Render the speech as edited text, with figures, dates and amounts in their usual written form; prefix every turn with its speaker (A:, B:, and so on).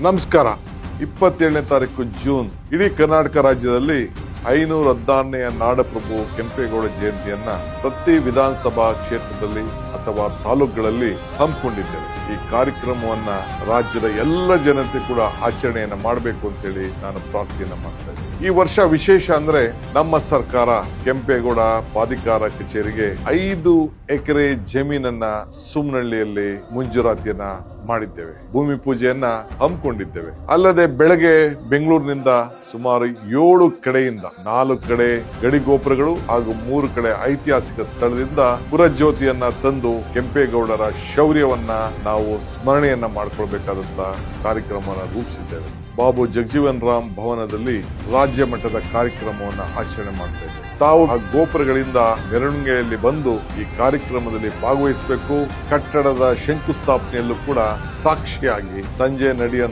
A: ನಮಸ್ಕಾರ. 27ನೇ ತಾರೀಕು ಜೂನ್ ಇಡೀ ಕರ್ನಾಟಕ ರಾಜ್ಯದಲ್ಲಿ 516ನೇ ನಾಡಪ್ರಭು ಕೆಂಪೇಗೌಡ ಜಯಂತಿಯನ್ನ ಪ್ರತಿ ವಿಧಾನಸಭಾ ಕ್ಷೇತ್ರದಲ್ಲಿ ಅಥವಾ ತಾಲೂಕುಗಳಲ್ಲಿ ಹಮ್ಮಿಕೊಂಡಿದ್ದೇವೆ. ಈ ಕಾರ್ಯಕ್ರಮವನ್ನ ರಾಜ್ಯದ ಎಲ್ಲ ಜನತೆ ಕೂಡ ಆಚರಣೆಯನ್ನ ಮಾಡಬೇಕು ಅಂತ ಹೇಳಿ ನಾನು ಪ್ರಾರ್ಥನೆಯನ್ನ ಮಾಡ್ತಾ ಇದ್ದೇನೆ. ಈ ವರ್ಷ ವಿಶೇಷ ಅಂದ್ರೆ ನಮ್ಮ ಸರ್ಕಾರ ಕೆಂಪೇಗೌಡ ಪ್ರಾಧಿಕಾರ ಕಚೇರಿಗೆ 5 ಎಕರೆ ಜಮೀನನ್ನ ಸುಮ್ನಹಳ್ಳಿಯಲ್ಲಿ ಮಂಜೂರಾತಿಯನ್ನ ಮಾಡಿದ್ದೇವೆ. ಭೂಮಿ ಪೂಜೆಯನ್ನ ಹಮ್ಮಿಕೊಂಡಿದ್ದೇವೆ. ಅಲ್ಲದೆ ಬೆಳಗ್ಗೆ ಬೆಂಗಳೂರಿನಿಂದ ಸುಮಾರು 7 ಕಡೆಯಿಂದ 4 ಕಡೆ ಗಡಿ ಗೋಪುರಗಳು ಹಾಗೂ 3 ಕಡೆ ಐತಿಹಾಸಿಕ ಸ್ಥಳದಿಂದ ಪುರಜ್ಯೋತಿಯನ್ನ ತಂದು ಕೆಂಪೇಗೌಡರ ಶೌರ್ಯವನ್ನ ನಾವು ಸ್ಮರಣೆಯನ್ನ ಮಾಡ್ಕೊಳ್ಬೇಕಾದಂತ ಕಾರ್ಯಕ್ರಮವನ್ನು ರೂಪಿಸಿದ್ದೇವೆ. ಬಾಬು ಜಗಜೀವನ್ ರಾಮ್ ಭವನದಲ್ಲಿ ರಾಜ್ಯ ಮಟ್ಟದ ಕಾರ್ಯಕ್ರಮವನ್ನ ಆಚರಣೆ ಮಾಡ್ತಾ ಇದ್ದೇವೆ. ತಾವು ಆ ಗೋಪುರಗಳಿಂದ ಮೆರವಣಿಗೆಯಲ್ಲಿ ಬಂದು ಈ ಕಾರ್ಯಕ್ರಮದಲ್ಲಿ ಭಾಗವಹಿಸಬೇಕು. ಕಟ್ಟಡದ ಶಂಕುಸ್ಥಾಪನೆಯಲ್ಲೂ ಕೂಡ ಸಾಕ್ಷಿಯಾಗಿ ಸಂಜೆ ನಡೆಯುವಂತ